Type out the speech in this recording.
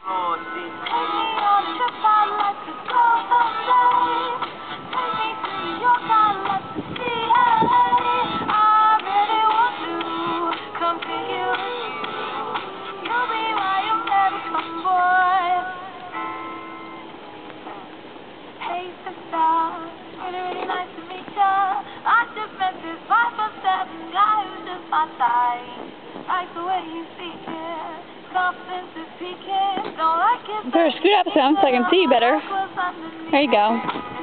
Oh, see. Take me on a trip, I'd like to go someday. Take me to New York, I'd like to see LA. I really want to come pick you with you. You'll be my American boy. Hey sister, really nice to meet ya. I just met this 5'7" guy who's just my size. Like the way you speak it, confidence is peaking. Don't like it. Better scoot up some so I can see you better. There you go.